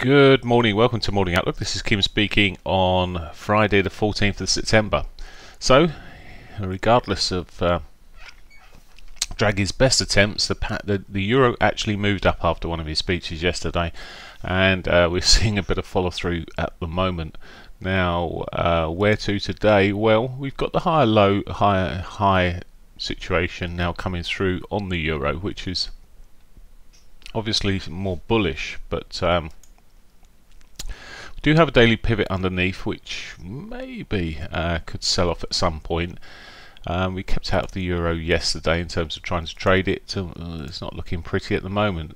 Good morning, welcome to Morning Outlook. This is Kim speaking on Friday the 14th of September. So, regardless of Draghi's best attempts, the euro actually moved up after one of his speeches yesterday, and we're seeing a bit of follow through at the moment. Now, where to today? Well, we've got the high situation now coming through on the euro, which is obviously more bullish, but do have a daily pivot underneath, which maybe could sell off at some point. We kept out of the euro yesterday in terms of trying to trade it. It's not looking pretty at the moment.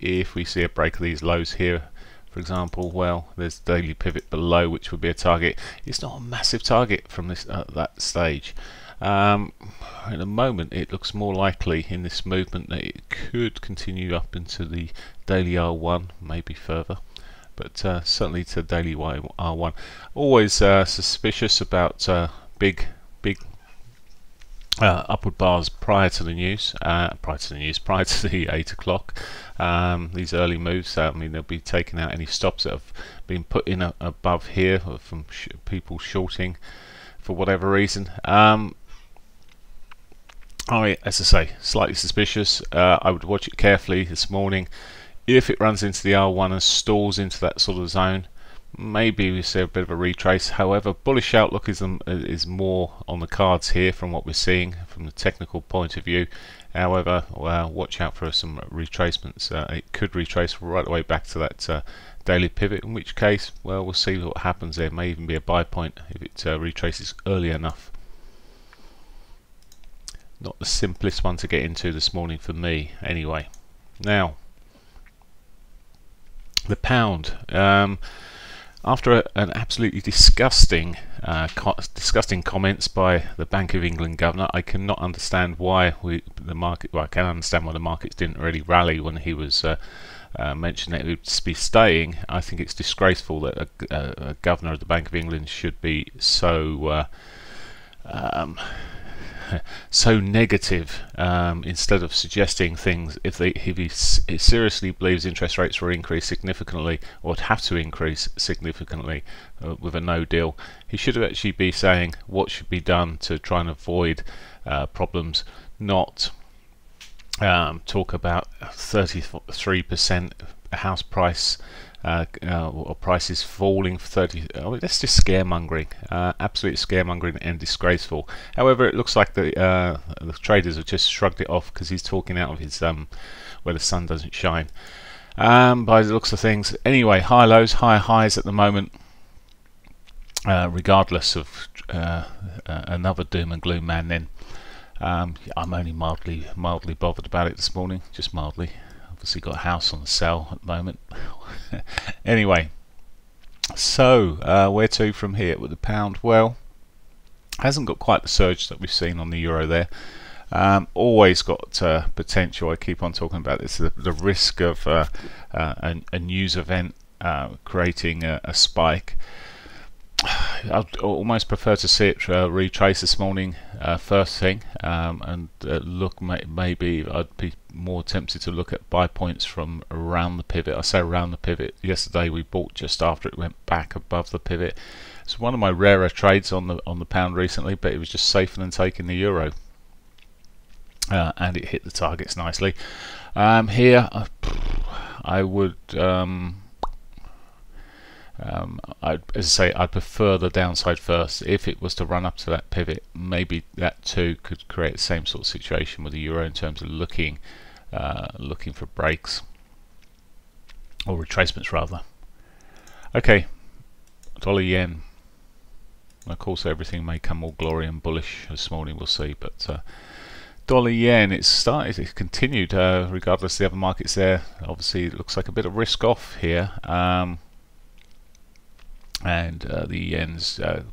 If we see a break of these lows here, for example, well, there's daily pivot below, which would be a target. It's not a massive target from this that stage. At the moment, it looks more likely in this movement that it could continue up into the daily R1, maybe further. But certainly to daily R1. Always suspicious about big upward bars prior to the 8 o'clock. These early moves, I mean, they'll be taking out any stops that have been put in above here from people shorting for whatever reason. As I say, slightly suspicious. I would watch it carefully this morning. If it runs into the R1 and stalls into that sort of zone, maybe we see a bit of a retrace. However, bullish outlook is more on the cards here from what we're seeing from the technical point of view. However, watch out for some retracements. It could retrace right away back to that daily pivot, in which case, well, we'll see what happens there. It may even be a buy point if it retraces early enough. Not the simplest one to get into this morning for me, anyway. Now, the pound. After an absolutely disgusting comments by the Bank of England governor, I cannot understand why the market. Well, I can understand why the markets didn't really rally when he was mentioned that he would be staying. I think it's disgraceful that a governor of the Bank of England should be so so negative, instead of suggesting things. If he seriously believes interest rates will increase significantly, or would have to increase significantly with a no deal, he should actually be saying what should be done to try and avoid problems, not talk about 33% house price or prices falling for 30. Oh, that's just scaremongering, absolute scaremongering and disgraceful. However, it looks like the traders have just shrugged it off because he's talking out of his where the sun doesn't shine. By the looks of things, anyway, high lows, high highs at the moment. Regardless of another doom and gloom man, then I'm only mildly bothered about it this morning, just mildly. Obviously got a house on the sell at the moment. Anyway, so where to from here with the pound? Well, hasn't got quite the surge that we've seen on the euro there. Always got potential. I keep on talking about this, the risk of a news event creating a spike. I'd almost prefer to see it retrace this morning first thing, and look, maybe I'd be more tempted to look at buy points from around the pivot. I say around the pivot. Yesterday we bought just after it went back above the pivot. It's one of my rarer trades on the pound recently, but it was just safer than taking the euro, and it hit the targets nicely. Here I would as I say, I'd prefer the downside first. If it was to run up to that pivot, maybe that too could create the same sort of situation with the euro in terms of looking for breaks or retracements rather. Okay, dollar yen. Of course, everything may come all glory and bullish this morning. We'll see, but dollar yen, it's continued regardless of the other markets there. Obviously, it looks like a bit of risk off here. And the yen's a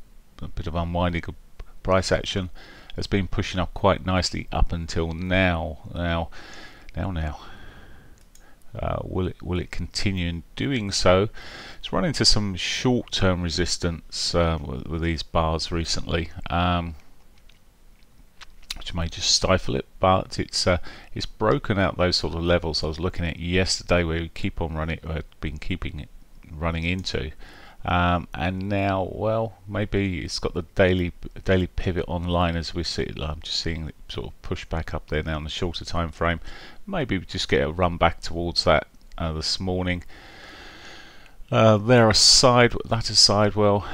bit of unwinding of price action has been pushing up quite nicely up until now. Will it continue in doing so? It's run into some short-term resistance with these bars recently, which which may just stifle it, but it's broken out those sort of levels I was looking at yesterday, where we keep on running, been keeping it running into, and now, well, maybe it's got the daily pivot online as we see it. I'm just seeing it sort of push back up there now in the shorter time frame. Maybe we just get a run back towards that this morning. There aside, that aside, well,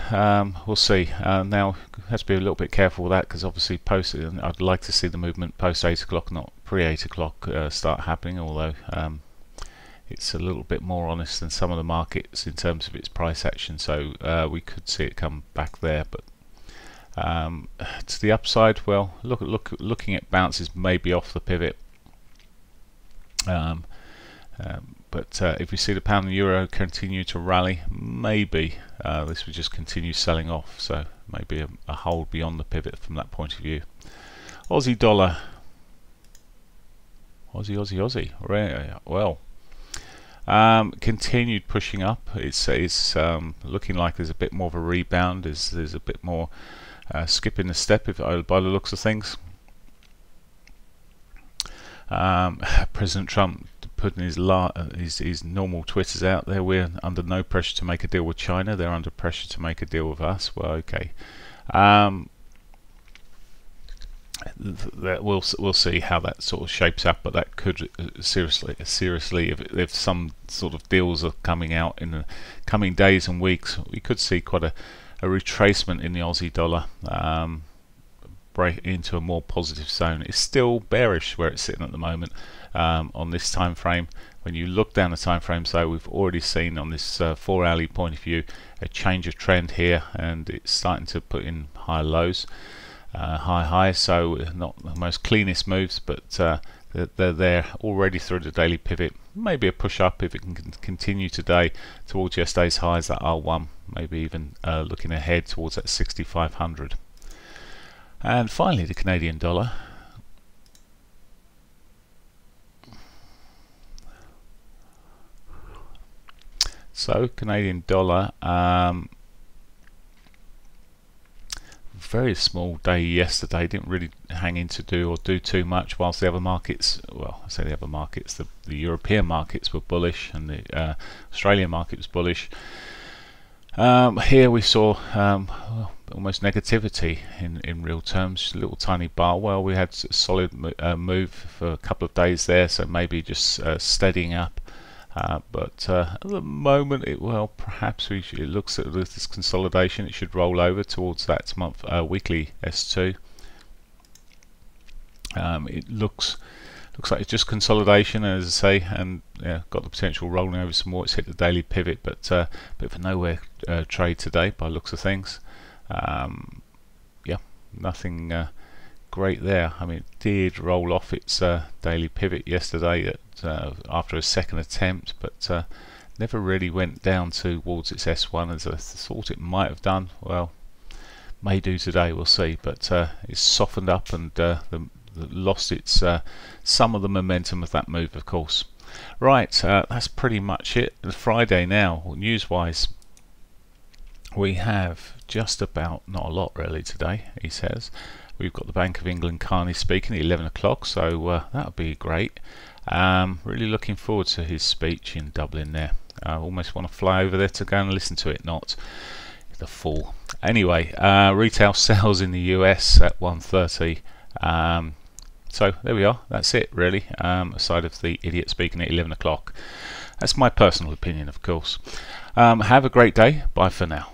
we'll see. Now, have to be a little bit careful with that, because obviously post, I'd like to see the movement post 8 o'clock, not pre 8 o'clock start happening, although it's a little bit more honest than some of the markets in terms of its price action, so we could see it come back there. But to the upside, well, looking at bounces maybe off the pivot. But if we see the pound and euro continue to rally, maybe this would just continue selling off, so maybe a hold beyond the pivot from that point of view. Aussie dollar, Aussie, well, continued pushing up. It's looking like there's a bit more of a rebound. There's a bit more skipping the step, by the looks of things. President Trump putting his normal twitters out there. We're under no pressure to make a deal with China. They're under pressure to make a deal with us. Well, okay. We'll see how that sort of shapes up, but that could seriously, if some sort of deals are coming out in the coming days and weeks, we could see quite a retracement in the Aussie dollar. Break into a more positive zone. It's still bearish where it's sitting at the moment on this time frame. When you look down the time frames, though, we've already seen on this 4-hourly point of view a change of trend here, and it's starting to put in higher lows, high highs. So not the most cleanest moves, but they're there already through the daily pivot. Maybe a push up if it can continue today towards yesterday's highs, that R1. Maybe even looking ahead towards that 6,500. And finally, the Canadian dollar. So, Canadian dollar, very small day yesterday. Didn't really hang in to do too much, whilst the other markets, well, I say the other markets, the European markets were bullish, and the Australian market was bullish. Here we saw almost negativity in real terms, just a little tiny bar. Well, we had a solid move for a couple of days there, so maybe just steadying up. But at the moment, perhaps it looks at this consolidation. It should roll over towards that weekly S2. It looks like it's just consolidation, as I say, and got the potential rolling over some more. It's hit the daily pivot, but bit of a nowhere trade today by looks of things. Yeah, nothing great there. I mean, it did roll off its daily pivot yesterday after a second attempt, but never really went down towards its S1 as I thought it might have done. Well, may do today, we'll see. But it's softened up and lost its some of the momentum of that move, of course. Right, that's pretty much it. Friday now, news-wise, we have just about not a lot really today, he says. We've got the Bank of England Carney speaking at 11 o'clock, so that'll be great. Really looking forward to his speech in Dublin there. I almost want to fly over there to go and listen to it, not the fool. Anyway, retail sales in the US at 1:30. So there we are, that's it really, aside of the idiot speaking at 11 o'clock. That's my personal opinion, of course. Have a great day, bye for now.